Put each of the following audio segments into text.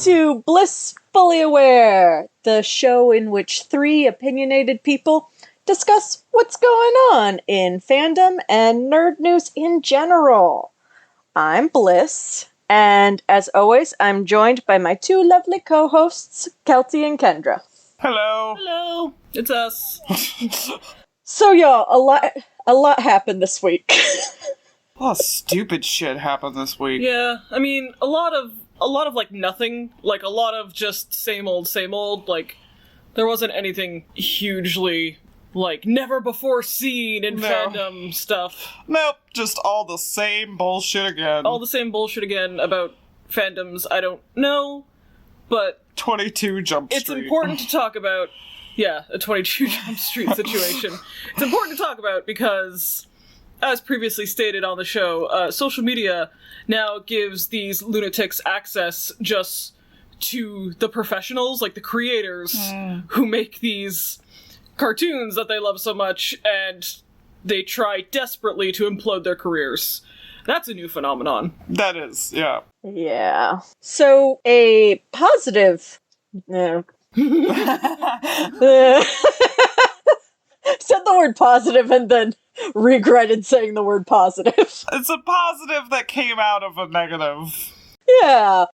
to Blissfully Aware, the show in which three opinionated people discuss what's going on in fandom and nerd news in general. I'm Bliss, and as always, I'm joined by my two lovely co-hosts, Kelty and Kendra. Hello. Hello. It's us. So y'all, a lot happened this week. A lot of stupid shit happened this week. Yeah, I mean, a lot of like nothing, like a lot of just same old, like there wasn't anything hugely like never before seen in fandom stuff. Nope, just all the same bullshit again. All the same bullshit again about fandoms I don't know, but 22 Jump Street. It's important to talk about, a 22 Jump Street situation. It's important to talk about because, as previously stated on the show, social media now gives these lunatics access just to the professionals, like the creators who make these cartoons that they love so much, and they try desperately to implode their careers. That's a new phenomenon. That is, yeah. Yeah. So, a positive... Said the word positive and then regretted saying the word positive. It's a positive that came out of a negative. Yeah.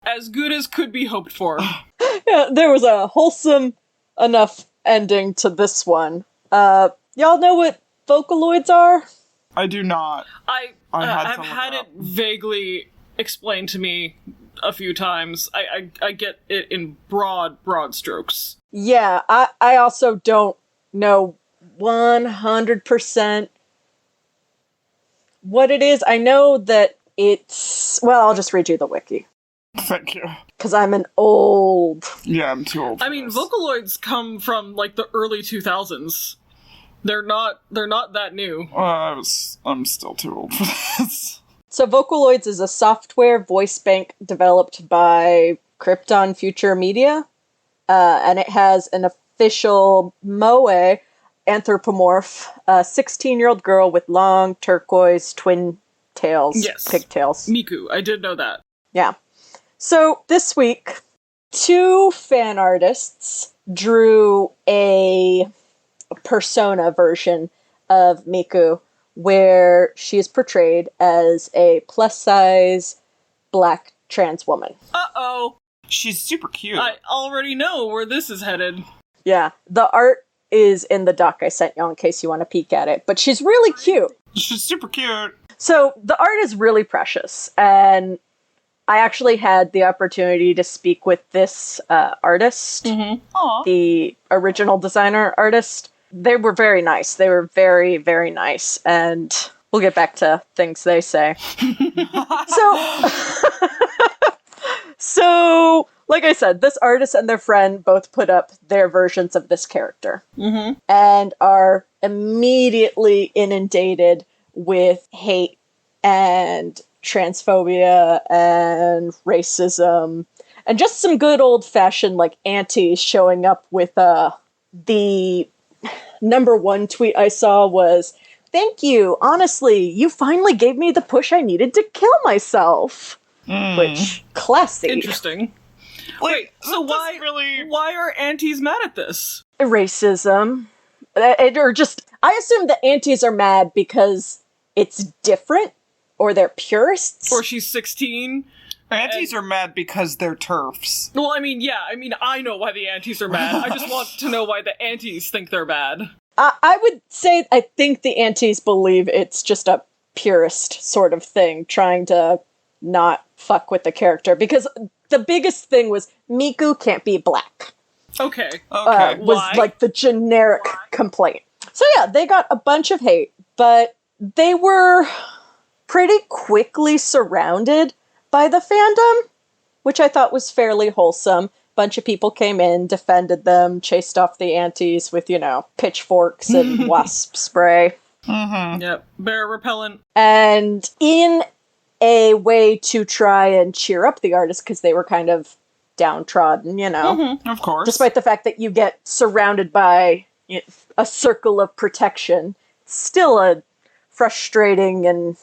As good as could be hoped for. Yeah, there was a wholesome enough ending to this one. Y'all know what Vocaloids are? I do not. I've had it vaguely explained to me a few times. I get it in broad strokes. Yeah, I also don't know 100% what it is. I know that it's... Well, I'll just read you the wiki. Thank you. Because I'm an old... Yeah, I'm too old for I mean, this. Vocaloids come from, like, the early 2000s. They're not that new. I'm still too old for this. So Vocaloids is a software voice bank developed by Krypton Future Media, and it has an official moe anthropomorph, a 16-year-old girl with long turquoise twin tails, pigtails. Miku, I did know that. Yeah. So this week, two fan artists drew a persona version of Miku, where she is portrayed as a plus-size black trans woman. Uh-oh. She's super cute. I already know where this is headed. Yeah, the art is in the doc I sent you in case you want to peek at it, but she's really cute. She's super cute. So the art is really precious, and I actually had the opportunity to speak with this artist, the original designer artist. They were very nice. They were very, very nice. And we'll get back to things they say. So, like I said, this artist and their friend both put up their versions of this character. And are immediately inundated with hate and transphobia and racism. And just some good old-fashioned, like, antis showing up with the... Number one tweet I saw was, "Thank you, honestly, you finally gave me the push I needed to kill myself." Which, classy. Interesting. Wait, so why are antis mad at this? Racism. Or just, I assume the antis are mad because it's different, or they're purists. Or she's 16. Antis are mad because they're TERFs. Well, I mean, I know why the antis are mad. I just want to know why the antis think they're bad. I would say I think the antis believe it's just a purist sort of thing, trying to not fuck with the character, because the biggest thing was Miku can't be black. Okay. Was why? Like the generic complaint. So yeah, they got a bunch of hate, but they were pretty quickly surrounded by the fandom, which I thought was fairly wholesome. Bunch of people came in, defended them, chased off the antis with, pitchforks and wasp spray. Yep, bear repellent. And in a way to try and cheer up the artists, because they were kind of downtrodden, Of course. Despite the fact that you get surrounded by a circle of protection, it's still a frustrating and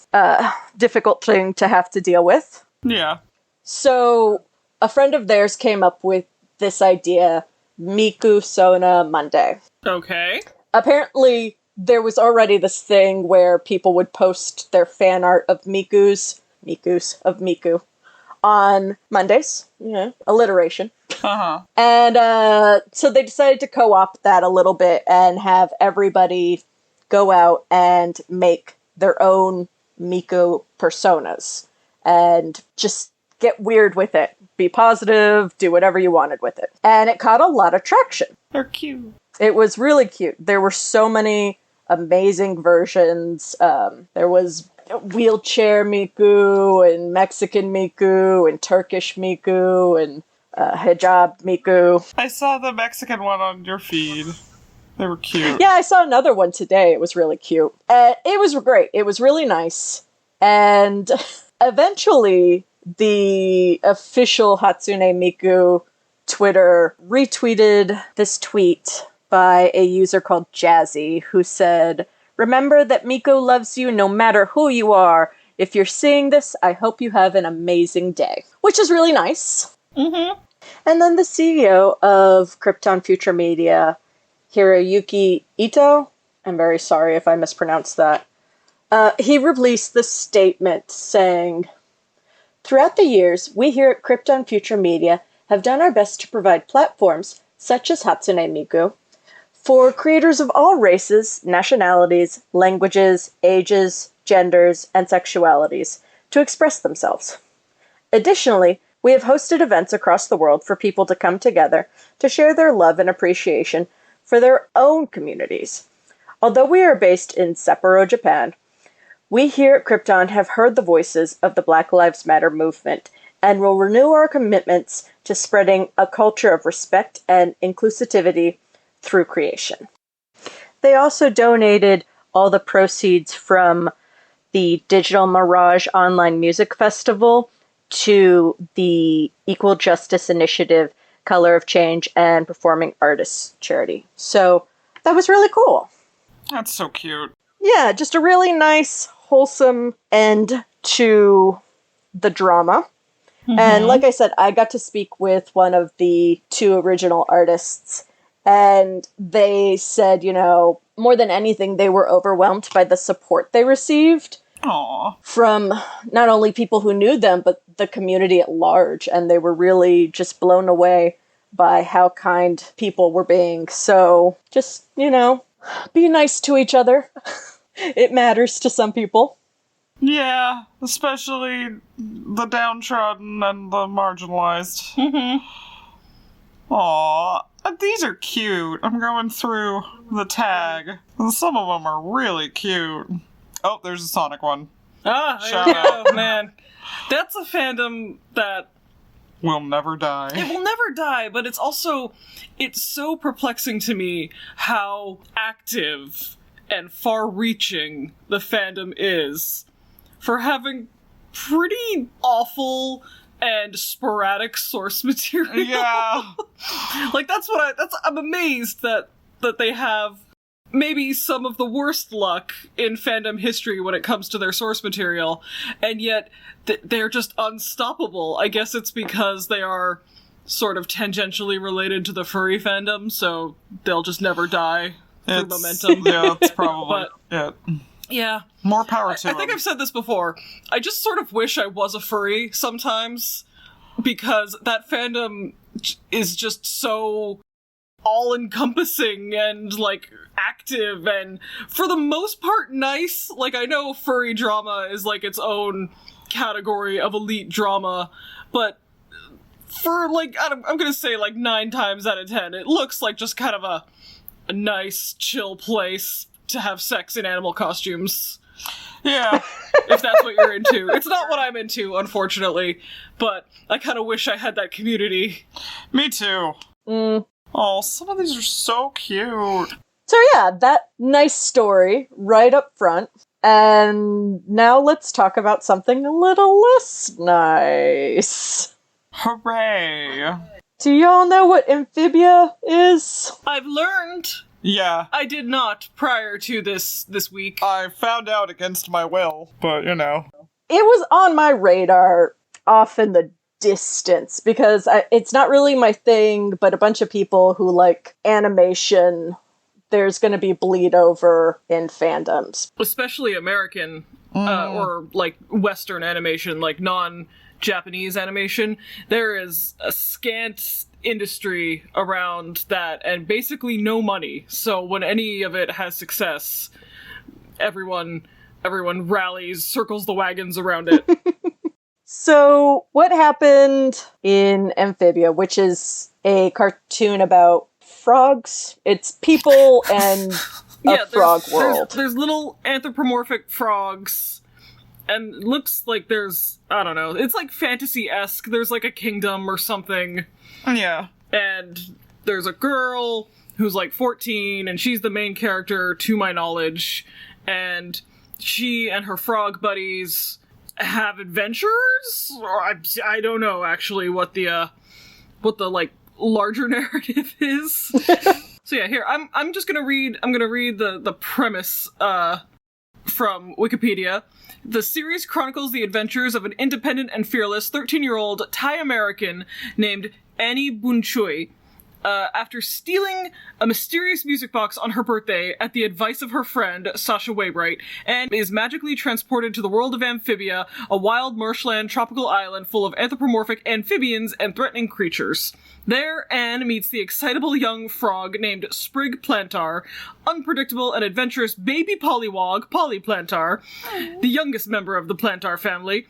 difficult thing to have to deal with. Yeah. So a friend of theirs came up with this idea, Mikusona Monday. Okay. Apparently, there was already this thing where people would post their fan art of Miku, on Mondays. Alliteration. Uh-huh. And so they decided to co-opt that a little bit and have everybody go out and make their own Miku personas and just get weird with it. Be positive, do whatever you wanted with it. And it caught a lot of traction. They're cute. It was really cute. There were so many amazing versions. There was wheelchair Miku and Mexican Miku and Turkish Miku and hijab Miku. I saw the Mexican one on your feed. They were cute. Yeah, I saw another one today. It was really cute. It was great. It was really nice. And eventually, the official Hatsune Miku Twitter retweeted this tweet by a user called Jazzy, who said, "Remember that Miku loves you no matter who you are. If you're seeing this, I hope you have an amazing day." Which is really nice. Mm-hmm. And then the CEO of Krypton Future Media, Hiroyuki Ito, I'm very sorry if I mispronounced that, he released this statement saying, "Throughout the years, we here at Krypton Future Media have done our best to provide platforms, such as Hatsune Miku, for creators of all races, nationalities, languages, ages, genders, and sexualities to express themselves. Additionally, we have hosted events across the world for people to come together to share their love and appreciation for their own communities. Although we are based in Sapporo, Japan, we here at Krypton have heard the voices of the Black Lives Matter movement and will renew our commitments to spreading a culture of respect and inclusivity through creation." They also donated all the proceeds from the Digital Mirage Online Music Festival to the Equal Justice Initiative, Color of Change, and Performing Artists charity. So that was really cool. That's so cute. Yeah, just a really nice, wholesome end to the drama. Mm-hmm. And like I said, I got to speak with one of the two original artists, and they said, more than anything, they were overwhelmed by the support they received. Aww. From not only people who knew them, but the community at large. And they were really just blown away by how kind people were being. So just, be nice to each other. It matters to some people. Yeah, especially the downtrodden and the marginalized. Mm-hmm. Aww, these are cute. I'm going through the tag, and some of them are really cute. Oh, there's a Sonic one. Shout out. Man. That's a fandom that will never die. It will never die, but it's so perplexing to me how active and far-reaching the fandom is for having pretty awful and sporadic source material. Yeah. I'm amazed that they have maybe some of the worst luck in fandom history when it comes to their source material, and yet they're just unstoppable. I guess it's because they are sort of tangentially related to the furry fandom, so they'll just never die through momentum. Yeah, it's probably it. Yeah. More power to them. I think I've said this before. I just sort of wish I was a furry sometimes, because that fandom is just so all-encompassing and, active and, for the most part, nice. I know furry drama is, its own category of elite drama, but for, I'm gonna say, 9 times out of 10, it looks like just kind of a nice, chill place to have sex in animal costumes. Yeah. If that's what you're into. It's not what I'm into, unfortunately, but I kind of wish I had that community. Me too. Oh, some of these are so cute. So yeah, that nice story right up front. And now let's talk about something a little less nice. Hooray. Do y'all know what Amphibia is? I've learned. Yeah. I did not prior to this week. I found out against my will, but It was on my radar off in the distance, because it's not really my thing, but a bunch of people who like animation, there's going to be bleed over in fandoms. Especially American, or like Western animation, like non-Japanese animation. There is a scant industry around that and basically no money. So when any of it has success, everyone rallies, circles the wagons around it. So what happened in Amphibia, which is a cartoon about frogs? It's people and a frog world. There's little anthropomorphic frogs, and it looks like there's, I don't know, it's like fantasy-esque. There's like a kingdom or something. Yeah. And there's a girl who's like 14, and she's the main character, to my knowledge, and she and her frog buddies have adventures? Or I don't know, actually, what the like, larger narrative is. So yeah, here, I'm gonna read the premise, from Wikipedia. The series chronicles the adventures of an independent and fearless 13-year-old Thai American named Annie Bunchui. After stealing a mysterious music box on her birthday at the advice of her friend, Sasha Waybright, Anne is magically transported to the world of Amphibia, a wild marshland tropical island full of anthropomorphic amphibians and threatening creatures. There, Anne meets the excitable young frog named Sprig Plantar, unpredictable and adventurous baby pollywog, Polly Plantar, the youngest member of the Plantar family,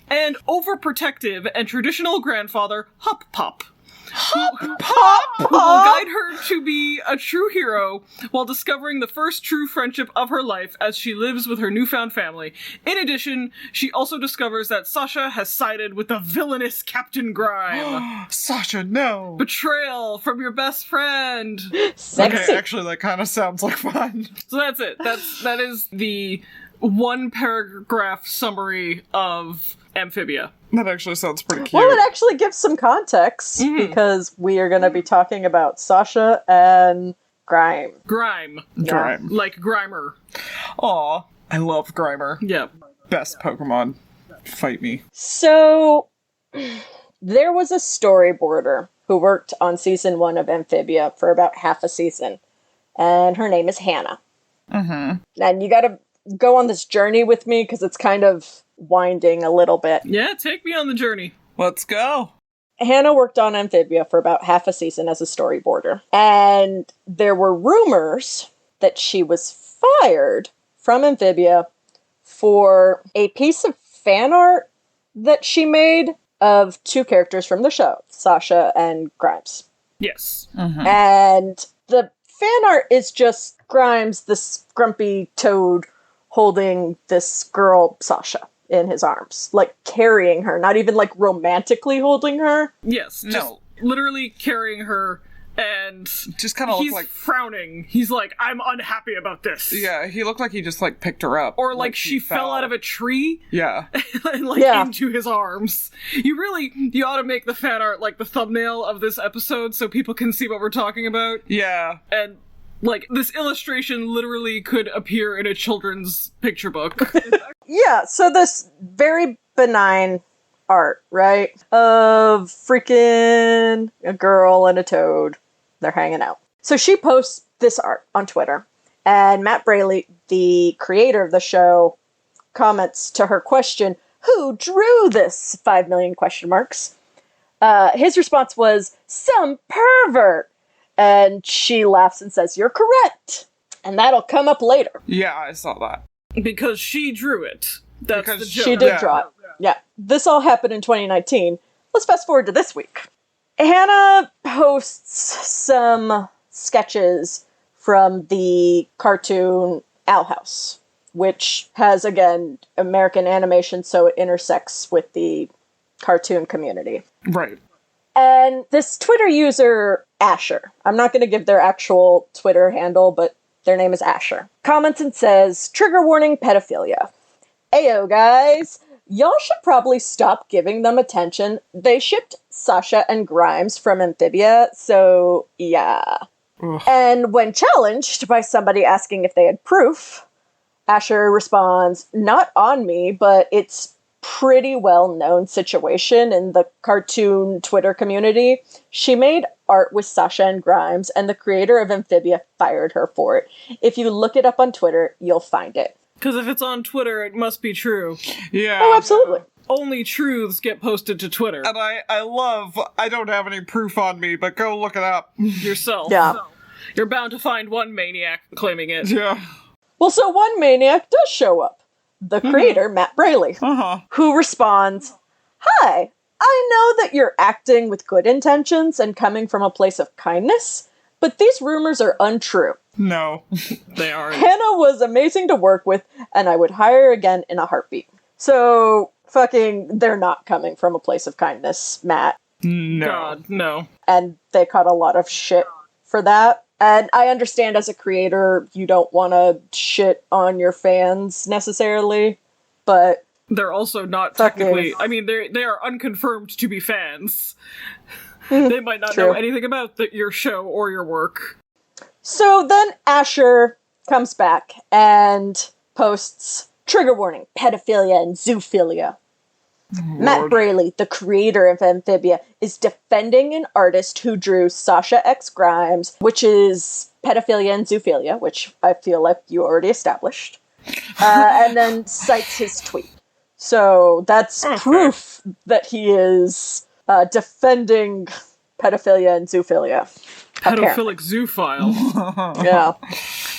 and overprotective and traditional grandfather, Hop Pop. Who will guide her to be a true hero while discovering the first true friendship of her life as she lives with her newfound family. In addition, she also discovers that Sasha has sided with the villainous Captain Grime. Sasha, no! Betrayal from your best friend! Sexy. Okay, actually, that kind of sounds like fun. So that's it. That is the one paragraph summary of Amphibia. That actually sounds pretty cute. Well, it actually gives some context, because we are going to be talking about Sasha and Grime. Grime. Grime. Like Grimer. Aw, I love Grimer. Yep. Best Pokemon. Fight me. So, there was a storyboarder who worked on season 1 of Amphibia for about half a season, and her name is Hanna. Mm-hmm. And you gotta go on this journey with me, because it's kind of winding a little bit. Yeah, take me on the journey. Let's go. Hanna worked on Amphibia for about half a season as a storyboarder, and there were rumors that she was fired from Amphibia for a piece of fan art that she made of 2 characters from the show, Sasha and Grimes. Yes. Mm-hmm. And the fan art is just Grimes, this grumpy toad, holding this girl, Sasha, in his arms. Like, carrying her. Not even, like, romantically holding her. Yes. Just No. literally carrying her, and Just kind of he's looked like... frowning. He's like, I'm unhappy about this. Yeah, he looked like he just, like, picked her up. Or like she fell out of a tree Yeah. and into his arms. You ought to make the fan art like the thumbnail of this episode so people can see what we're talking about. Yeah. And like, this illustration literally could appear in a children's picture book. Yeah, so this very benign art, right? Of freaking a girl and a toad. They're hanging out. So she posts this art on Twitter, and Matt Braley, the creator of the show, comments to her question, "Who drew this? 5 million question marks." His response was, "Some pervert." And she laughs and says, "You're correct." And that'll come up later. Yeah, I saw that. Because she drew it. That's Because the joke. She did Yeah. draw it. Yeah. This all happened in 2019. Let's fast forward to this week. Hanna posts some sketches from the cartoon Owl House, which has, again, American animation, so it intersects with the cartoon community. Right. And this Twitter user, Asher, I'm not going to give their actual Twitter handle, but their name is Asher, comments and says, "Trigger warning, pedophilia. Ayo, guys. Y'all should probably stop giving them attention. They shipped Sasha and Grimes from Amphibia, so yeah." Ugh. And when challenged by somebody asking if they had proof, Asher responds, "Not on me, but it's pretty well-known situation in the cartoon Twitter community. She made art with Sasha and Grimes, and the creator of Amphibia fired her for it. If you look it up on Twitter, you'll find it. Because if it's on Twitter, it must be true. Yeah. Oh, absolutely. Only truths get posted to Twitter. And I don't have any proof on me, but go look it up. Yourself. Yeah. You're bound to find one maniac claiming it. Yeah. Well, so one maniac does show up. The creator, Matt Braley, who responds, "Hi, I know that you're acting with good intentions and coming from a place of kindness, but these rumors are untrue. No. They aren't. Hanna was amazing to work with, and I would hire again in a heartbeat." So, they're not coming from a place of kindness, Matt. No. God, no. And they caught a lot of shit for that. And I understand as a creator, you don't want to shit on your fans necessarily, but... They're also not technically... I mean, they are unconfirmed to be fans. They might not know anything about your show or your work. So then Asher comes back and posts, "Trigger warning, pedophilia and zoophilia." Lord. Matt Braley, the creator of Amphibia, is defending an artist who drew Sasha X Grimes, which is pedophilia and zoophilia, which I feel like you already established, and then cites his tweet. So that's proof that he is defending pedophilia and zoophilia. Pedophilic zoophile. Yeah.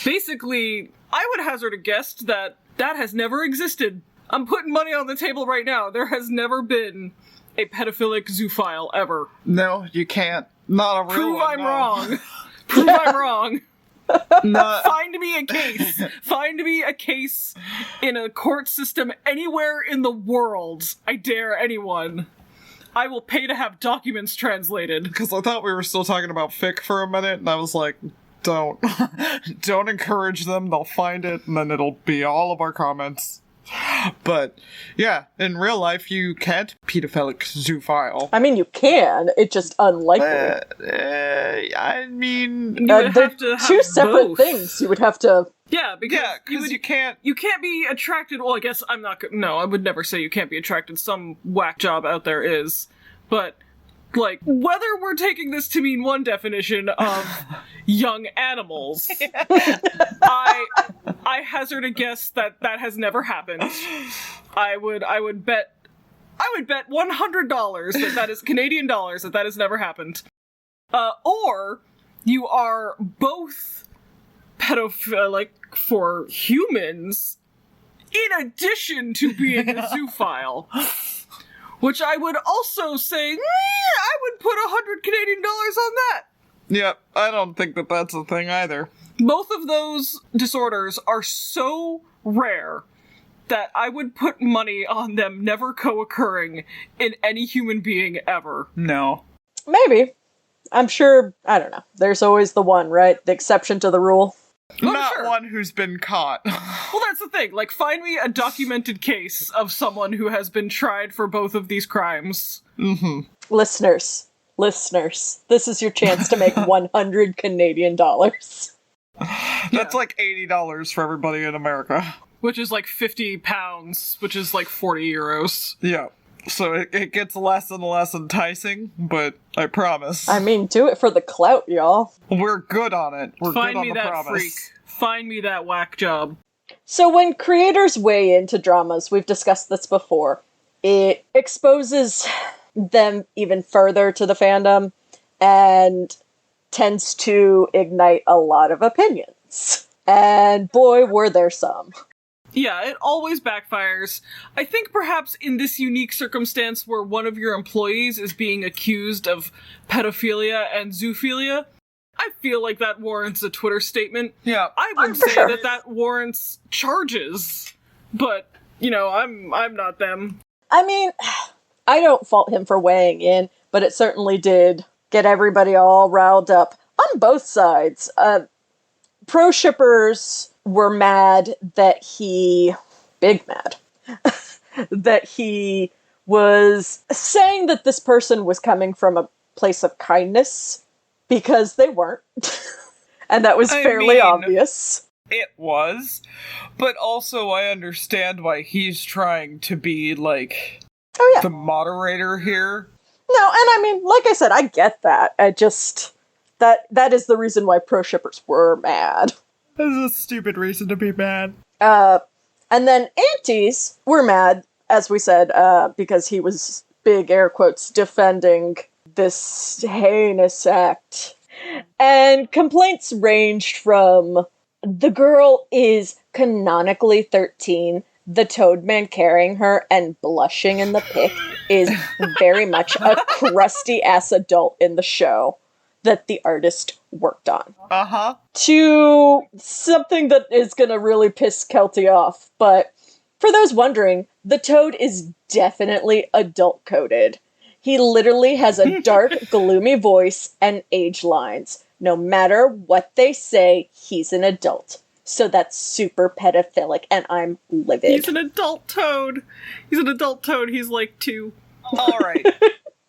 Basically, I would hazard a guess that has never existed. I'm putting money on the table right now. There has never been a pedophilic zoophile ever. No, you can't. Not a real Prove one, I'm no. wrong. Prove I'm wrong. No. Find me a case. Find me a case in a court system anywhere in the world. I dare anyone. I will pay to have documents translated. Because I thought we were still talking about fic for a minute, and I was like, don't. Don't encourage them, they'll find it, and then it'll be all of our comments. But, yeah, in real life, you can't pedophilic zoophile. I mean, you can. It's just unlikely. I mean... You would they're have to have two separate both. things. You would have to... Yeah, because you can't... You can't be attracted... Well, I guess I'm not... No, I would never say you can't be attracted. Some whack job out there is. But, like, whether we're taking this to mean one definition of young animals, I hazard a guess that has never happened. I would bet $100 that is Canadian dollars that has never happened. Or you are both pedophilic for humans in addition to being a zoophile. Which I would also say, I would put $100 on that. Yep, I don't think that that's a thing either. Both of those disorders are so rare that I would put money on them never co-occurring in any human being ever. No. Maybe. I'm sure, I don't know. There's always the one, right? The exception to the rule. Not one who's been caught. Well, that's the thing. Like, find me a documented case of someone who has been tried for both of these crimes. Mm-hmm. Listeners, this is your chance to make 100 Canadian dollars. That's like $80 for everybody in America. Which is like 50 pounds, which is like 40 euros. Yeah. So it gets less and less enticing, but I promise. I mean, do it for the clout, y'all. We're good on it. We're Find good on me the that promise. freak. Find me that whack job. So when creators weigh into dramas, we've discussed this before, it exposes them even further to the fandom and tends to ignite a lot of opinions. And boy, were there some. Yeah, it always backfires. I think perhaps in this unique circumstance where one of your employees is being accused of pedophilia and zoophilia, I feel like that warrants a Twitter statement. Yeah. I would say that warrants charges. But, you know, I'm not them. I mean, I don't fault him for weighing in, but it certainly did get everybody all riled up on both sides. Pro shippers were mad that big mad, that he was saying that this person was coming from a place of kindness, because they weren't. And that was fairly obvious. It was, but also I understand why he's trying to be, like, the moderator here. No, and I mean, like I said, I get that. I just... That is the reason why pro-shippers were mad. This is a stupid reason to be mad. And then Antis were mad, as we said, because he was, big air quotes, defending this heinous act. And complaints ranged from, the girl is canonically 13, the Toadman carrying her and blushing in the pic is very much a crusty-ass adult in the show that the artist worked on. Uh-huh. To something that is gonna really piss Kelty off, but for those wondering, the Toad is definitely adult-coded. He literally has a dark, gloomy voice and age lines. No matter what they say, he's an adult. So that's super pedophilic, and I'm livid. He's an adult Toad. He's an adult Toad. He's like 2. Alright.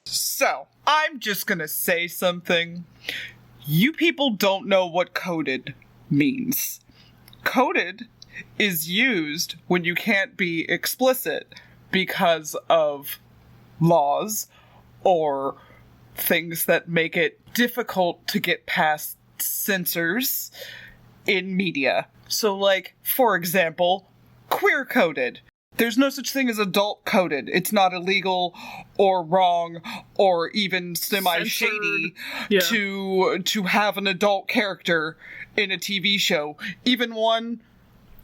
So, I'm just gonna say something. You people don't know what coded means. Coded is used when you can't be explicit because of laws or things that make it difficult to get past censors in media. So, like, for example, queer-coded. There's no such thing as adult-coded. It's not illegal or wrong or even semi-shady to have an adult character in a TV show, even one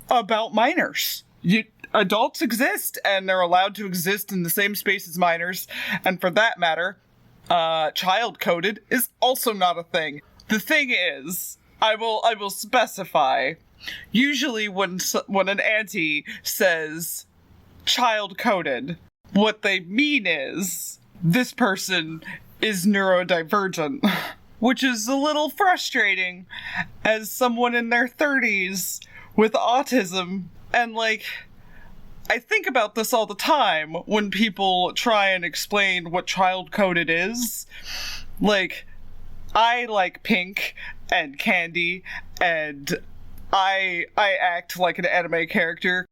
about minors. Adults exist, and they're allowed to exist in the same space as minors, and for that matter, child-coded is also not a thing. The thing is, I will specify, usually when an auntie says child-coded, what they mean is, this person is neurodivergent, which is a little frustrating as someone in their 30s with autism, and like, I think about this all the time when people try and explain what child-coded is. Like, I like pink and candy, and I act like an anime character.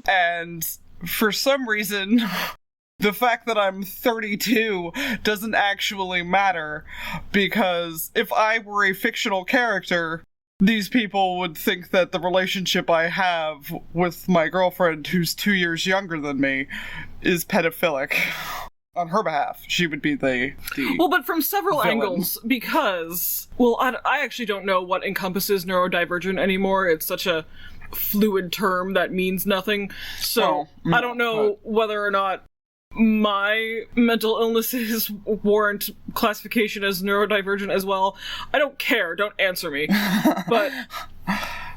And for some reason, the fact that I'm 32 doesn't actually matter, because if I were a fictional character, these people would think that the relationship I have with my girlfriend, who's 2 years younger than me, is pedophilic. On her behalf, she would be the well, but from several villain. angles, because, well, I actually don't know what encompasses neurodivergent anymore. It's such a fluid term that means nothing. So, I don't know whether or not my mental illnesses warrant classification as neurodivergent as well. I don't care. Don't answer me. But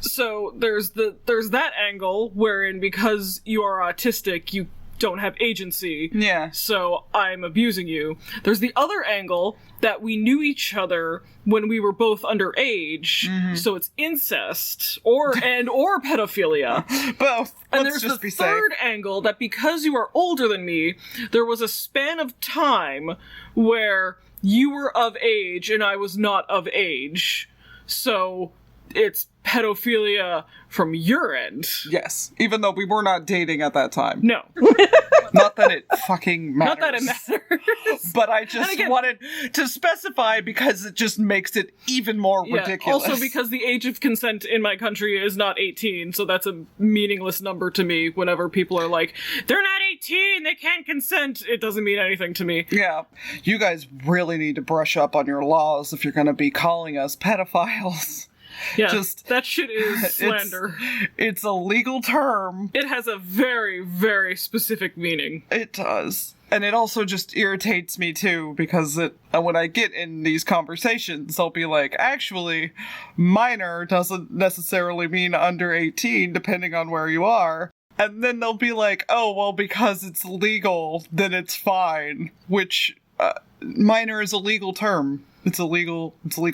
so there's that angle wherein because you are autistic, you don't have agency. Yeah. So I'm abusing you. There's the other angle that we knew each other when we were both underage, so it's incest or pedophilia. Both. And Let's there's just the be third safe. angle that because you are older than me, there was a span of time where you were of age and I was not of age. So it's pedophilia from your end. Yes, even though we were not dating at that time. No. Not that it fucking matters. Not that it matters. But I just wanted to specify because it just makes it even more ridiculous. Also because the age of consent in my country is not 18, so that's a meaningless number to me whenever people are like, they're not 18, they can't consent. It doesn't mean anything to me. Yeah, you guys really need to brush up on your laws if you're going to be calling us pedophiles. Yeah, that shit is slander. It's a legal term. It has a very, very specific meaning. It does. And it also just irritates me too, because when I get in these conversations, I'll be like, actually, minor doesn't necessarily mean under 18, depending on where you are. And then they'll be like, oh, well, because it's legal, then it's fine. Which, minor is a legal term. It's a legal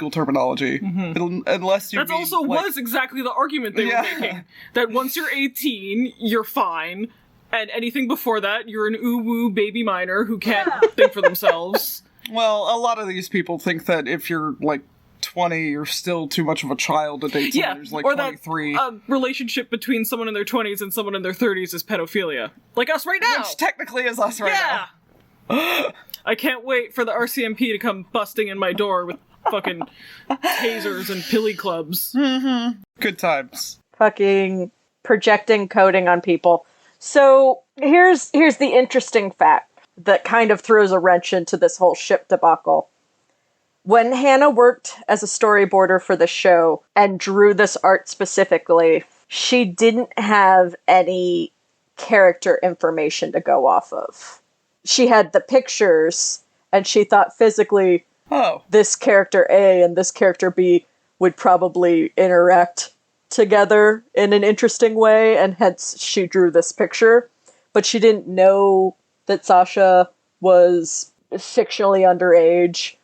terminology. Unless you That also was exactly the argument they were making. That once you're 18, you're fine, and anything before that, you're an ooh-woo baby minor who can't think for themselves. Well, a lot of these people think that if you're, like, 20, you're still too much of a child to date someone who's like or 23. That relationship between someone in their 20s and someone in their 30s is pedophilia. Like us right now! Which technically is us right now. I can't wait for the RCMP to come busting in my door with fucking tasers and pilly clubs. Mm-hmm. Good times. Fucking projecting coding on people. So here's the interesting fact that kind of throws a wrench into this whole ship debacle. When Hanna worked as a storyboarder for the show and drew this art specifically, she didn't have any character information to go off of. She had the pictures, and she thought physically, this character A and this character B would probably interact together in an interesting way, and hence she drew this picture. But she didn't know that Sasha was fictionally underage,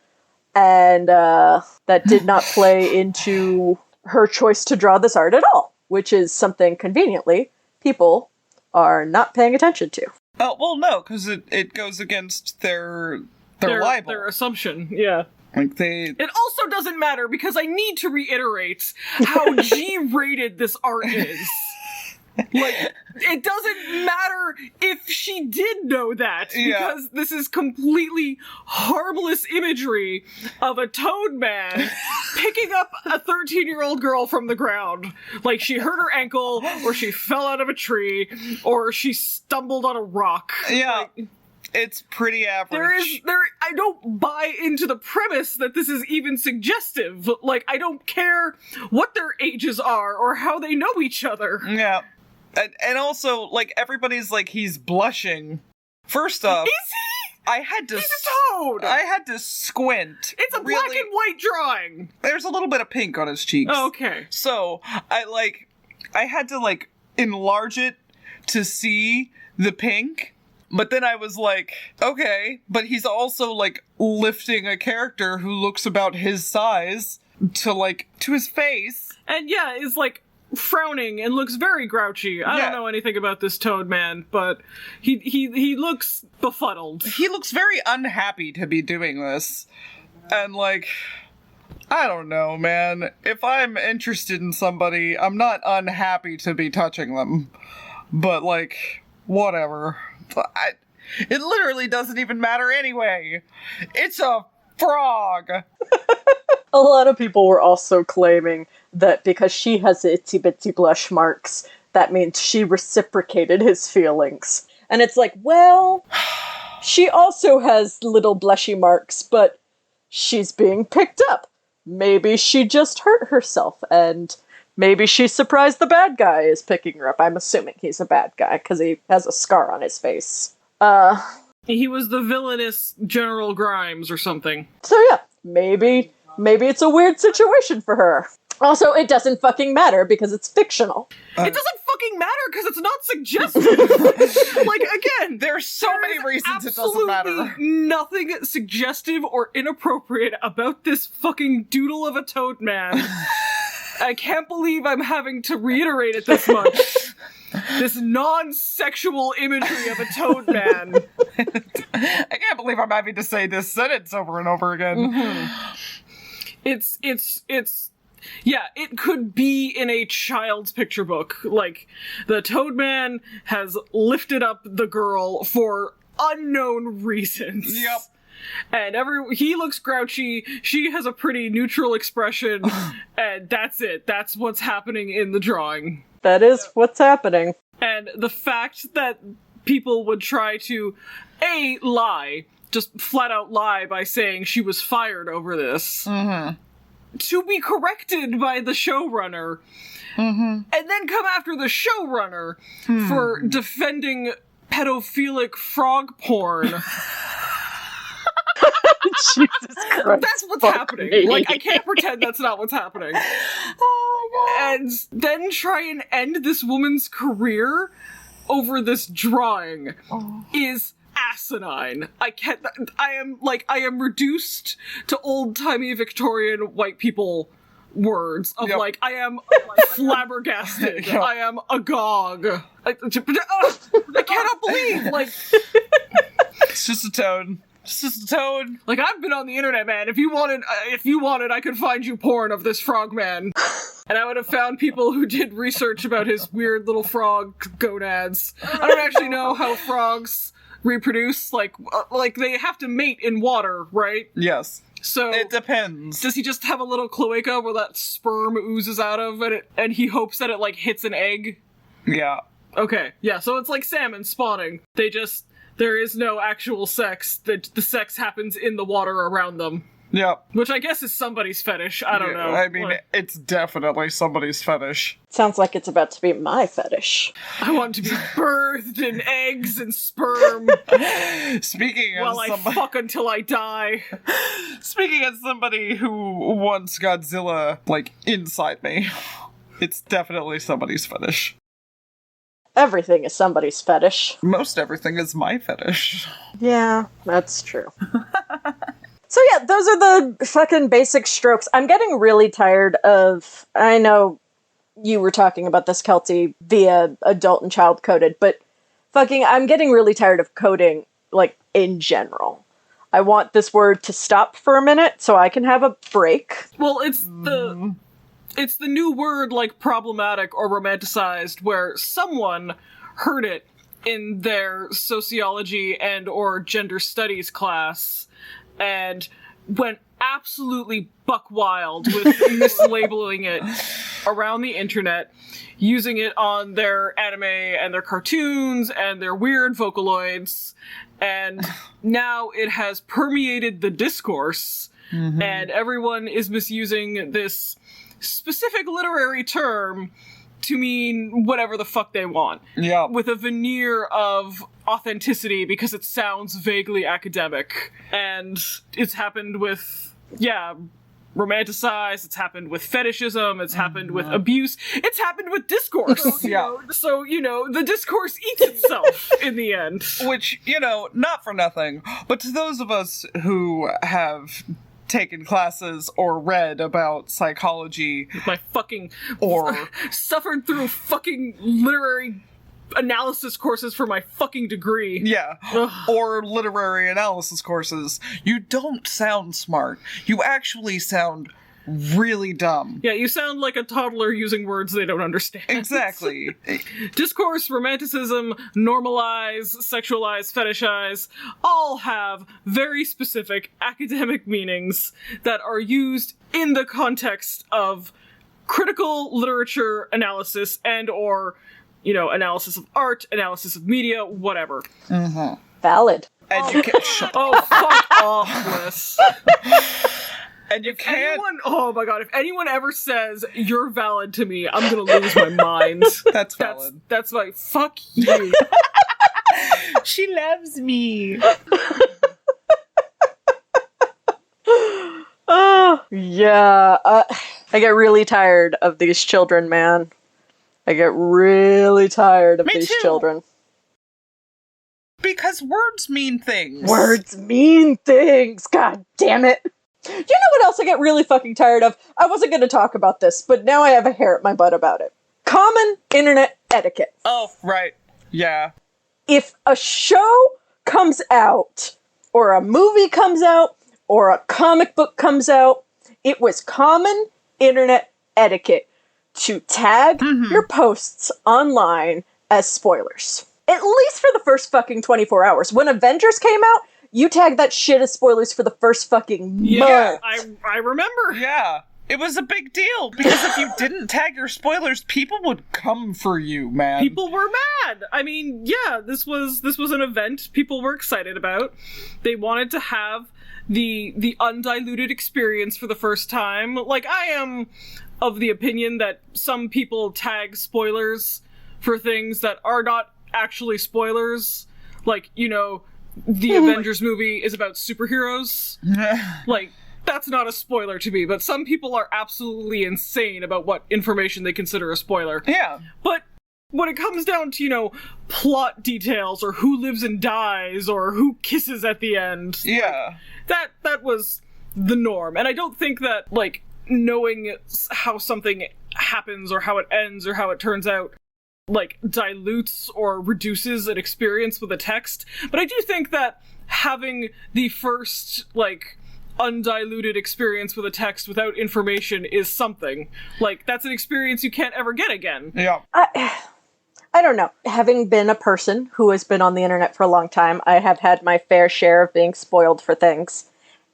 and that did not play into her choice to draw this art at all, which is something, conveniently, people are not paying attention to. Oh, well, no, because it goes against their libel. Their assumption, yeah. Like It also doesn't matter, because I need to reiterate how G-rated this art is. Like, it doesn't matter if she did know that, because this is completely harmless imagery of a toad man picking up a 13-year-old girl from the ground. Like, she hurt her ankle, or she fell out of a tree, or she stumbled on a rock. Yeah. Like, it's pretty average. I don't buy into the premise that this is even suggestive. Like, I don't care what their ages are, or how they know each other. Yeah. And also, like, everybody's like, he's blushing. First off... Is he? I had to... He's a toad! I had to squint. It's a black and white drawing! There's a little bit of pink on his cheeks. Oh, okay. So, I had to, like, enlarge it to see the pink, but then I was like, okay, but he's also, like, lifting a character who looks about his size to his face. And yeah, is, like, frowning and looks very grouchy. I don't know anything about this toad man, but he looks befuddled. He looks very unhappy to be doing this. And like, I don't know, man. If I'm interested in somebody, I'm not unhappy to be touching them. But like, whatever. It literally doesn't even matter anyway. It's a frog. A lot of people were also claiming that because she has itsy bitsy blush marks, that means she reciprocated his feelings. And it's like, well, she also has little blushy marks, but she's being picked up. Maybe she just hurt herself, and maybe she's surprised the bad guy is picking her up. I'm assuming he's a bad guy, because he has a scar on his face. He was the villainous General Grimes or something. So yeah, maybe it's a weird situation for her. Also, it doesn't fucking matter because it's fictional. It doesn't fucking matter because it's not suggestive. Like, again, there's so many reasons it doesn't matter. Nothing suggestive or inappropriate about this fucking doodle of a toad man. I can't believe I'm having to reiterate it this much. This non-sexual imagery of a toad man. I can't believe I'm having to say this sentence over and over again. Mm-hmm. Yeah, it could be in a child's picture book. Like, the Toad Man has lifted up the girl for unknown reasons. Yep. And he looks grouchy, she has a pretty neutral expression, and that's it. That's what's happening in the drawing. That is what's happening. And the fact that people would try to, lie, just flat out lie by saying she was fired over this. Mm-hmm. To be corrected by the showrunner, and then come after the showrunner for defending pedophilic frog porn. Jesus Christ. That's what's happening. Me. Like, I can't pretend that's not what's happening. Oh my God. And then try and end this woman's career over this drawing is asinine. I am reduced to old-timey Victorian white people words of I am flabbergasted. Yep. I am agog. I cannot believe, It's just a toad. Sister Toad. Like, I've been on the internet, man. If you wanted, I could find you porn of this frogman. And I would have found people who did research about his weird little frog gonads. I don't actually know how frogs reproduce. Like they have to mate in water, right? Yes. So it depends. Does he just have a little cloaca where that sperm oozes out of it, and he hopes that it, like, hits an egg? Yeah. Okay, yeah, so it's like salmon spawning. There is no actual sex. The sex happens in the water around them. Yep. Which I guess is somebody's fetish. I don't know. I mean, it's definitely somebody's fetish. Sounds like it's about to be my fetish. I want to be birthed in eggs and sperm. Speaking while of I fuck until I die. Speaking as somebody who wants Godzilla, like, inside me, it's definitely somebody's fetish. Everything is somebody's fetish. Most everything is my fetish. Yeah, that's true. So yeah, those are the fucking basic strokes. I'm getting really tired of... I know you were talking about this, Kelty, via adult and child coded, but fucking I'm getting really tired of coding, like, in general. I want this word to stop for a minute so I can have a break. Well, it's the new word, like, problematic or romanticized, where someone heard it in their sociology and or gender studies class and went absolutely buck wild with mislabeling it around the internet, using it on their anime and their cartoons and their weird Vocaloids, and now it has permeated the discourse, and everyone is misusing this specific literary term to mean whatever the fuck they want. Yeah. With a veneer of authenticity because it sounds vaguely academic. And it's happened with, romanticized, it's happened with fetishism, it's happened with abuse, it's happened with discourse. So, the discourse eats itself in the end. Which, not for nothing, but to those of us who have taken classes or read about psychology, My fucking... or suffered through fucking literary analysis courses for my fucking degree. Yeah. Ugh. Or literary analysis courses, you don't sound smart. You actually sound really dumb. Yeah, you sound like a toddler using words they don't understand. Exactly. Discourse, romanticism, normalize, sexualize, fetishize, all have very specific academic meanings that are used in the context of critical literature analysis and or, analysis of art, analysis of media, whatever. Valid. Education. Oh, fuck off, Liz. And you can't... Oh my god, if anyone ever says, you're valid to me, I'm gonna lose my mind. That's valid. That's like, fuck you. She loves me. Oh, yeah. I get really tired of these children, man. I get really tired of these children. Because words mean things. Words mean things! God damn it! Do you know what else I get really fucking tired of? I wasn't going to talk about this, but now I have a hair at my butt about it. Common internet etiquette. Oh, right. Yeah. If a show comes out, or a movie comes out, or a comic book comes out, it was common internet etiquette to tag your posts online as spoilers. At least for the first fucking 24 hours. When Avengers came out, you tagged that shit as spoilers for the first fucking month. Yeah, I remember. Yeah. It was a big deal, because if you didn't tag your spoilers, people would come for you, man. People were mad. I mean, yeah, this was an event people were excited about. They wanted to have the undiluted experience for the first time. Like, I am of the opinion that some people tag spoilers for things that are not actually spoilers. Like, the Avengers movie is about superheroes. Like, that's not a spoiler to me, but some people are absolutely insane about what information they consider a spoiler. Yeah. But when it comes down to, plot details, or who lives and dies, or who kisses at the end, yeah, that was the norm. And I don't think that, knowing how something happens, or how it ends, or how it turns out, dilutes or reduces an experience with a text. But I do think that having the first, like, undiluted experience with a text without information is something. Like, that's an experience you can't ever get again. Yeah. I don't know. Having been a person who has been on the internet for a long time, I have had my fair share of being spoiled for things.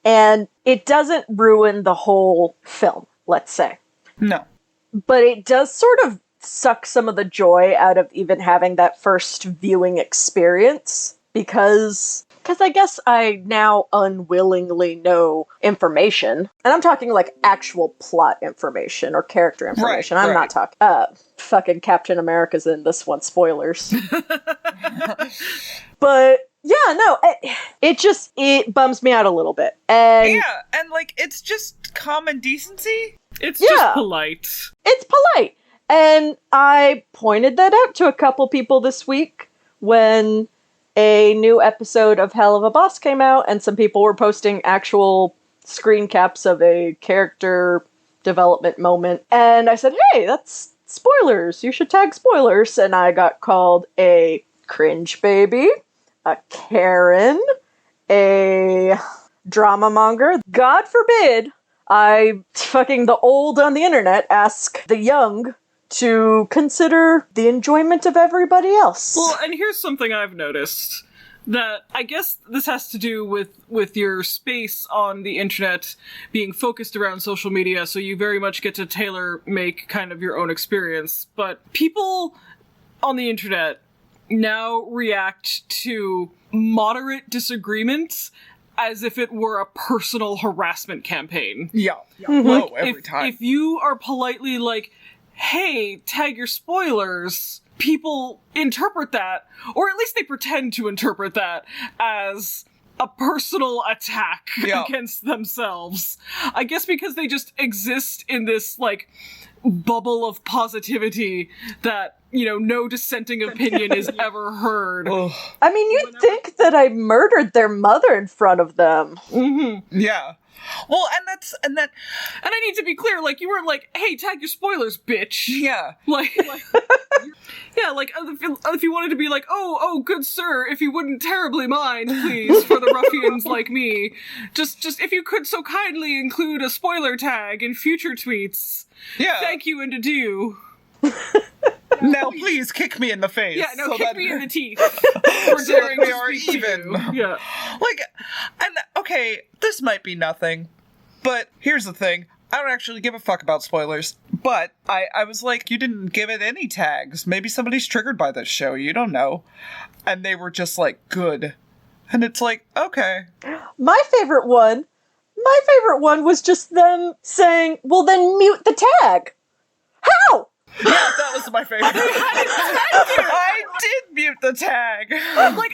And it doesn't ruin the whole film, let's say. No. But it does sort of suck some of the joy out of even having that first viewing experience. Because I guess I now unwillingly know information. And I'm talking like actual plot information or character information. I'm not talking, fucking Captain America's in this one, spoilers. But yeah, no, it bums me out a little bit. And yeah, and like, it's just common decency. It's just polite. It's polite. And I pointed that out to a couple people this week when a new episode of Hell of a Boss came out, and some people were posting actual screen caps of a character development moment. And I said, hey, that's spoilers. You should tag spoilers. And I got called a cringe baby, a Karen, a drama monger. God forbid the old on the internet ask the young to consider the enjoyment of everybody else. Well, and here's something I've noticed, that I guess this has to do with your space on the internet being focused around social media, so you very much get to tailor-make kind of your own experience. But people on the internet now react to moderate disagreements as if it were a personal harassment campaign. Yeah. Mm-hmm. Like, every time. If you are politely like, hey, tag your spoilers, people interpret that, or at least they pretend to interpret that, as a personal attack against themselves. I guess because they just exist in this, like, bubble of positivity that, you know, no dissenting opinion is ever heard. I mean, you'd think that I murdered their mother in front of them. Mm-hmm. Yeah. Well, and I need to be clear, like, you weren't like, hey, tag your spoilers, bitch. Yeah. Like yeah, like, if you wanted to be like, oh, good sir, if you wouldn't terribly mind, please, for the ruffians like me, just if you could so kindly include a spoiler tag in future tweets. Yeah. Thank you and adieu. Now please kick me in the face. Yeah, no, so kick that me in the teeth. For daring we to are speak to even. you. Yeah. Like, and okay, this might be nothing, but here's the thing. I don't actually give a fuck about spoilers, but I was like, you didn't give it any tags. Maybe somebody's triggered by this show. You don't know. And they were just like, good. And it's like, okay. My favorite one was just them saying, well, then mute the tag. How? Yeah, that was my favorite. I did mute the tag. Like,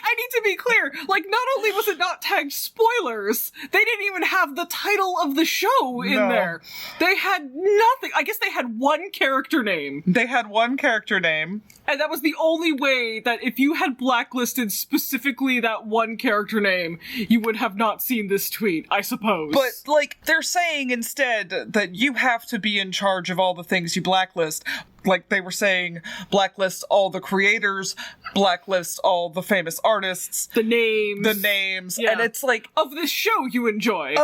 I need to be clear. Like, not only was it not tagged spoilers, they didn't even have the title of the show in there. They had nothing. I guess they had one character name. They had one character name. And that was the only way that if you had blacklisted specifically that one character name, you would have not seen this tweet, I suppose. But, like, they're saying instead that you have to be in charge of all the things you blacklist. Like, they were saying, blacklist all the creators, blacklist all the famous artists. The names. Yeah. And it's like... Of this show you enjoy.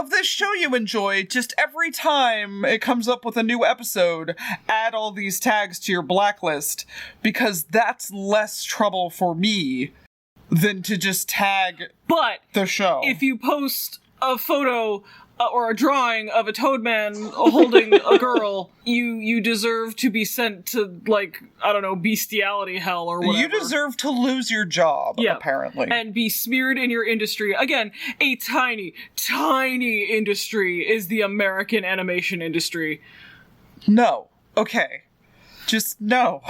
Just every time it comes up with a new episode, add all these tags to your blacklist, because that's less trouble for me than to just tag the show. If you post a photo... or a drawing of a Toadman holding a girl, you deserve to be sent to, like, I don't know, bestiality hell or whatever. You deserve to lose your job, apparently. And be smeared in your industry. Again, a tiny, tiny industry is the American animation industry. No. Okay. Just no.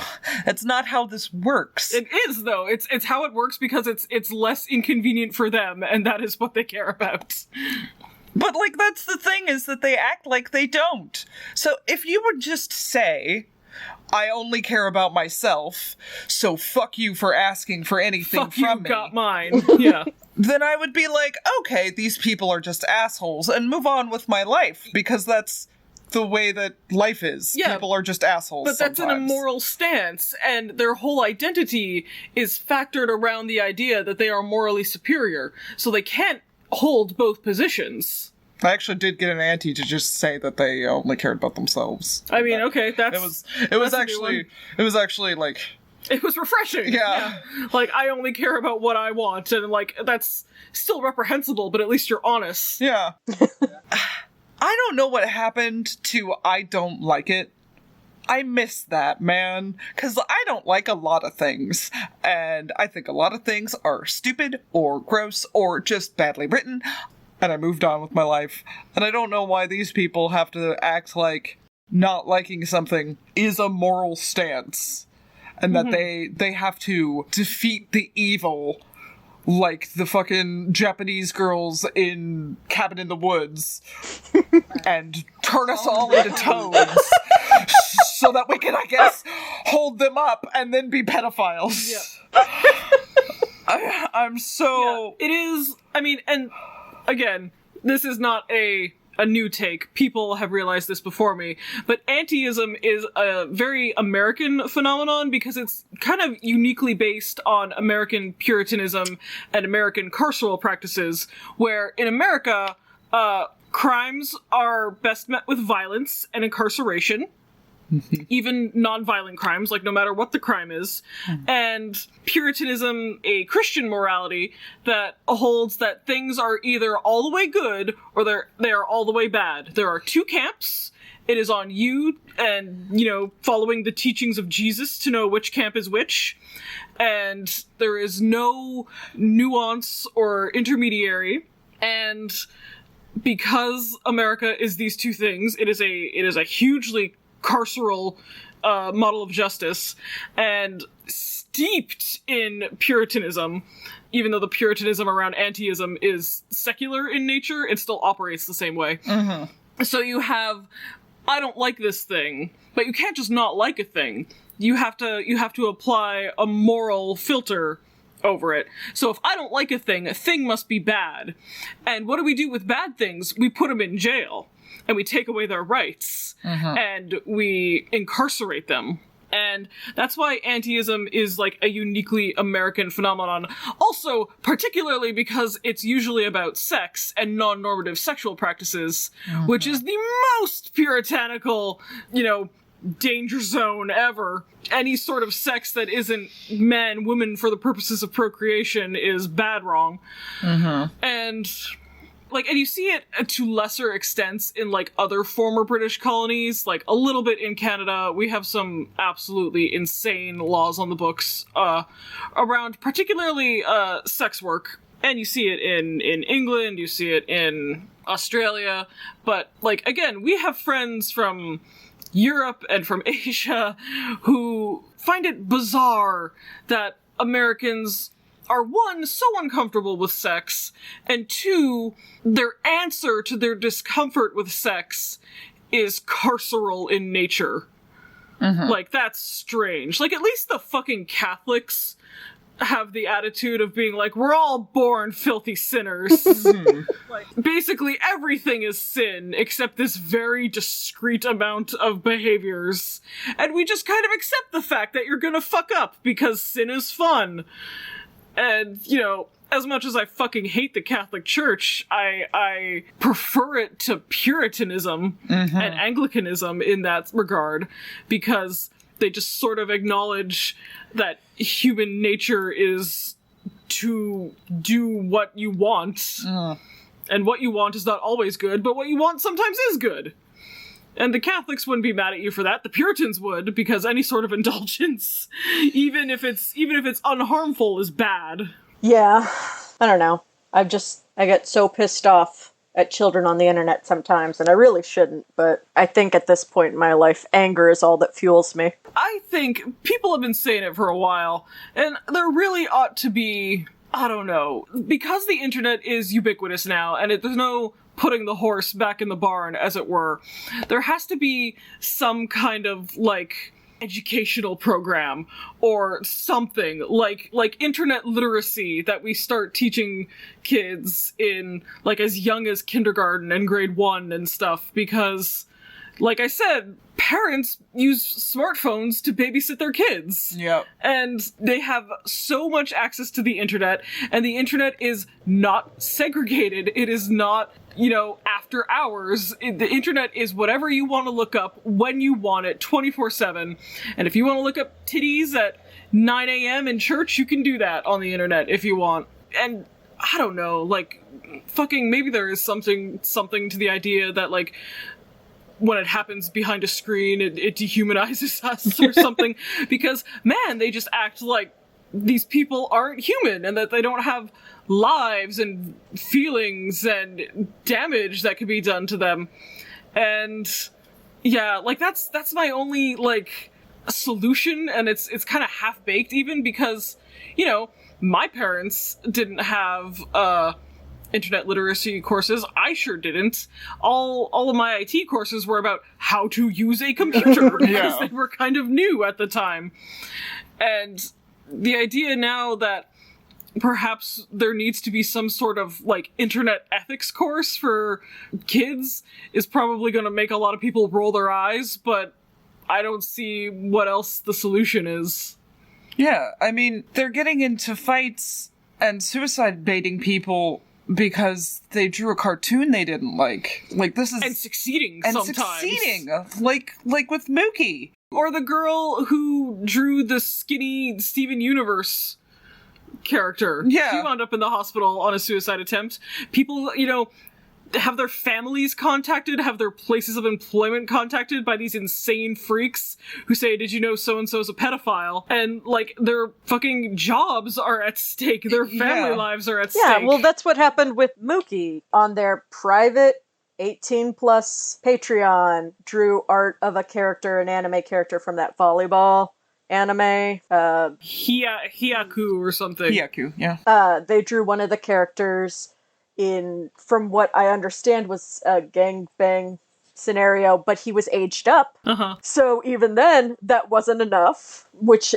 That's not how this works. It is, though. It's how it works because it's less inconvenient for them, and that is what they care about. But, like, that's the thing, is that they act like they don't. So if you would just say, I only care about myself, so fuck you for asking for anything from me. Got mine. Yeah. Then I would be like, okay, these people are just assholes, and move on with my life, because that's the way that life is. Yeah, people are just assholes. But that's sometimes. an immoral stance, and their whole identity is factored around the idea that they are morally superior, so they can't hold both positions. I actually did get an auntie to just say that they only cared about themselves. I mean, okay, It was actually like... It was refreshing. Yeah. Like, I only care about what I want, and, like, that's still reprehensible, but at least you're honest. Yeah. I don't know what happened to I don't like it. I miss that, man. Because I don't like a lot of things. And I think a lot of things are stupid, or gross, or just badly written. And I moved on with my life. And I don't know why these people have to act like not liking something is a moral stance. And that they have to defeat the evil like the fucking Japanese girls in Cabin in the Woods and turn us all into toads so that we can, I guess, hold them up and then be pedophiles. Yeah. I'm so... Yeah, it is... I mean, and again, this is not a new take. People have realized this before me. But Antiism is a very American phenomenon because it's kind of uniquely based on American Puritanism and American carceral practices, where in America, crimes are best met with violence and incarceration. Even non-violent crimes, like no matter what the crime is. And Puritanism, a Christian morality that holds that things are either all the way good or they are all the way bad. There are two camps. It is on you and, following the teachings of Jesus to know which camp is which. And there is no nuance or intermediary. And because America is these two things, it is a hugely carceral model of justice, and steeped in Puritanism. Even though the Puritanism around Antiism is secular in nature, it still operates the same way. So you have, I don't like this thing, but you can't just not like a thing. You have to apply a moral filter over it. So if I don't like a thing must be bad. And what do we do with bad things? We put them in jail. And we take away their rights, and we incarcerate them. And that's why Antiism is, like, a uniquely American phenomenon. Also, particularly because it's usually about sex and non-normative sexual practices, which is the most puritanical, danger zone ever. Any sort of sex that isn't man, woman for the purposes of procreation is bad wrong. And... and you see it to lesser extents in, other former British colonies, a little bit in Canada. We have some absolutely insane laws on the books around particularly sex work. And you see it in England, you see it in Australia. But, again, we have friends from Europe and from Asia who find it bizarre that Americans are, one, so uncomfortable with sex, and two, their answer to their discomfort with sex is carceral in nature. That's strange. At least the fucking Catholics have the attitude of being we're all born filthy sinners. Basically everything is sin, except this very discrete amount of behaviors. And we just kind of accept the fact that you're gonna fuck up, because sin is fun. And, as much as I fucking hate the Catholic Church, I prefer it to Puritanism and Anglicanism in that regard, because they just sort of acknowledge that human nature is to do what you want. And what you want is not always good, but what you want sometimes is good. And the Catholics wouldn't be mad at you for that. The Puritans would, because any sort of indulgence, even if it's unharmful, is bad. Yeah, I don't know. I get so pissed off at children on the internet sometimes, and I really shouldn't, but I think at this point in my life, anger is all that fuels me. I think people have been saying it for a while, and there really ought to be, I don't know, because the internet is ubiquitous now, and there's no putting the horse back in the barn, as it were. There has to be some kind of, educational program or something like internet literacy that we start teaching kids in as young as kindergarten and grade 1 and stuff, because like I said, parents use smartphones to babysit their kids. Yep. And they have so much access to the internet, and the internet is not segregated. It is not, after hours. The internet is whatever you want to look up, when you want it, 24/7. And if you want to look up titties at 9 a.m. in church, you can do that on the internet if you want. And I don't know, like, fucking maybe there is something to the idea that, like, when it happens behind a screen, it dehumanizes us or something. Because, man, they just act like these people aren't human and that they don't have lives and feelings and damage that could be done to them. And, yeah, like, that's my only, like, solution, and it's kind of half-baked even because, my parents didn't have, internet literacy courses. I sure didn't. All of my IT courses were about how to use a computer because they were kind of new at the time. And the idea now that perhaps there needs to be some sort of, like, internet ethics course for kids is probably going to make a lot of people roll their eyes, but I don't see what else the solution is. Yeah, I mean, they're getting into fights and suicide baiting people because they drew a cartoon they didn't like. Like, this is... And succeeding sometimes. Like with Mookie. Or the girl who drew the skinny Steven Universe character. Yeah. She wound up in the hospital on a suicide attempt. People, have their families contacted, have their places of employment contacted by these insane freaks who say, did you know so-and-so's a pedophile? And, like, their fucking jobs are at stake. Their family lives are at stake. Yeah, well, that's what happened with Mookie. On their private 18-plus Patreon, drew art of a character, an anime character from that volleyball anime. Hyaku or something. Hyaku, yeah. They drew one of the characters from what I understand, was a gangbang scenario, but he was aged up. Uh-huh. So even then, that wasn't enough, which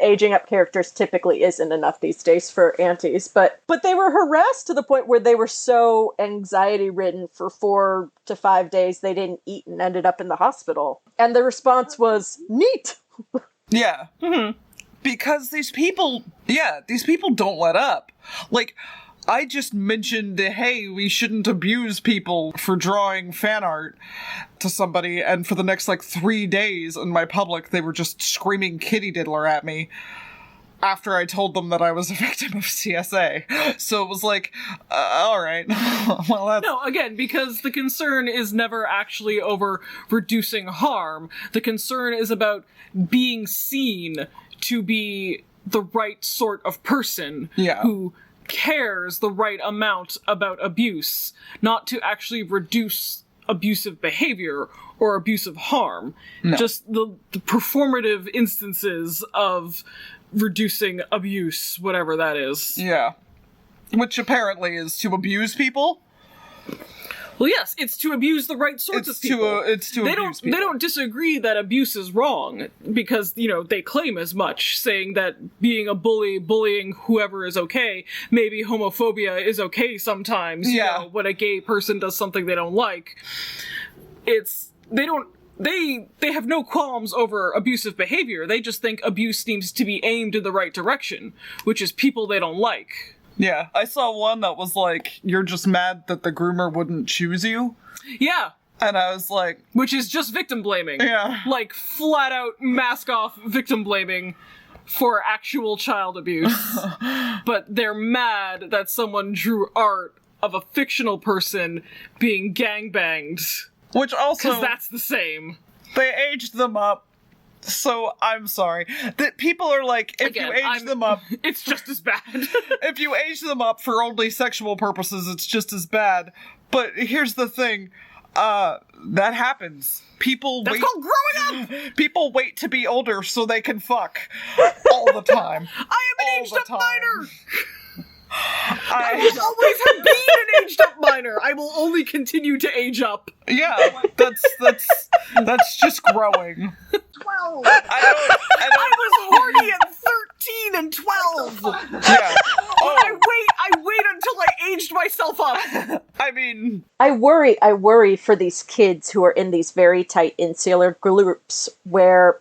aging up characters typically isn't enough these days for antis, but they were harassed to the point where they were so anxiety-ridden for 4 to 5 days they didn't eat and ended up in the hospital. And the response was, neat! Yeah. Mm-hmm. Because these people don't let up. Like, I just mentioned, hey, we shouldn't abuse people for drawing fan art to somebody, and for the next, 3 days in my public, they were just screaming kitty diddler at me after I told them that I was a victim of CSA. So it was like, alright. Well, that's... No, again, because the concern is never actually over reducing harm. The concern is about being seen to be the right sort of person who cares the right amount about abuse, not to actually reduce abusive behavior or abusive harm. No. Just the performative instances of reducing abuse, whatever that is. Yeah. Which apparently is to abuse people? Well, yes, it's to abuse the right sorts of people. It's to abuse people. They don't disagree that abuse is wrong, because, they claim as much, saying that being a bullying whoever is okay. Maybe homophobia is okay sometimes, when a gay person does something they don't like. They have no qualms over abusive behavior. They just think abuse needs to be aimed in the right direction, which is people they don't like. Yeah, I saw one that was like, you're just mad that the groomer wouldn't choose you. Yeah. And I was like... Which is just victim blaming. Yeah. Like, flat out mask off victim blaming for actual child abuse. But they're mad that someone drew art of a fictional person being gangbanged. Which also... Because that's the same. They aged them up. So, I'm sorry. That people are like, if you age them up... It's just as bad. If you age them up for only sexual purposes, it's just as bad. But here's the thing. That happens. That's called growing up! People wait to be older so they can fuck. All the time. I am an aged-up minor! I will always have been an aged-up minor! I will only continue to age up. Yeah, that's just growing. 12! I was horny at 13 and 12! Yeah. I wait until I aged myself up! I mean... I worry for these kids who are in these very tight insular groups where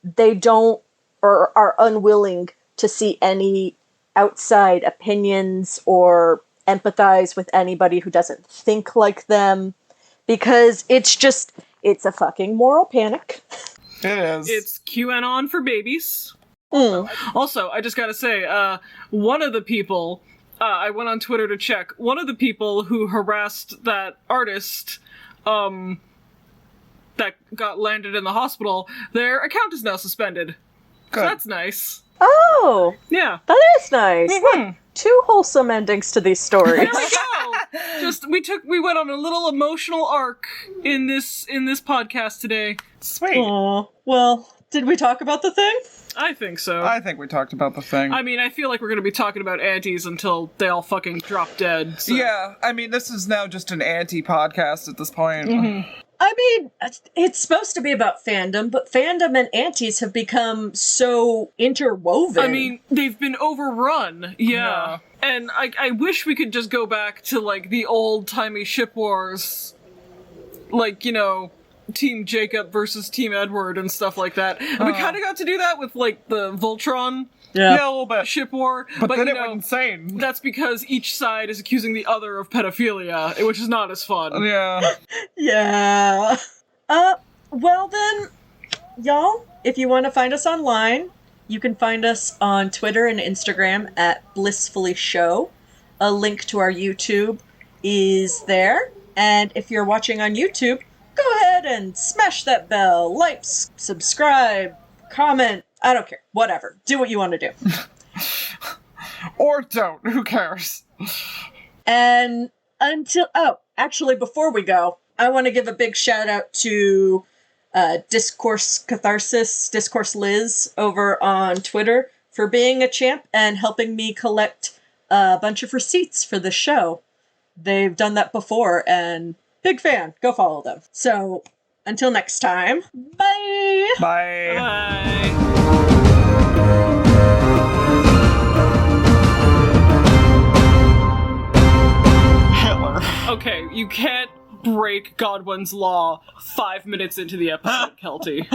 they don't or are unwilling to see any outside opinions or empathize with anybody who doesn't think like them, because it's a fucking moral panic. It is. It's QAnon for babies. Mm. Also, I just gotta say, one of the people, I went on Twitter to check, one of the people who harassed that artist, that got landed in the hospital, their account is now suspended. Good. So that's nice. Oh, Yeah. that is nice. Look, 2 wholesome endings to these stories. There we go! We went on a little emotional arc in this podcast today. Sweet. Aw, well, did we talk about the thing? I think so. I think we talked about the thing. I mean, I feel like we're gonna be talking about antis until they all fucking drop dead. So. Yeah, I mean, this is now just an anti-podcast at this point. Mm-hmm. I mean, it's supposed to be about fandom, but fandom and antis have become so interwoven. I mean, they've been overrun. Yeah. And I wish we could just go back to, like, the old-timey ship wars. Like, you know, Team Jacob versus Team Edward and stuff like that. And we kind of got to do that with, like, the Voltron Yeah, a little bit. ship war. But then you it went insane. That's because each side is accusing the other of pedophilia, which is not as fun. Yeah. Yeah. Well then, y'all, if you want to find us online, you can find us on Twitter and Instagram at Blissfully Show. A link to our YouTube is there. And if you're watching on YouTube, go ahead and smash that bell, like, subscribe, comment. I don't care. Whatever. Do what you want to do. Or don't. Who cares? And actually, before we go, I want to give a big shout out to Discourse Liz over on Twitter for being a champ and helping me collect a bunch of receipts for the show. They've done that before, and big fan. Go follow them. So, until next time, bye! Bye. Bye. Okay, you can't break Godwin's law 5 minutes into the episode, Kelty.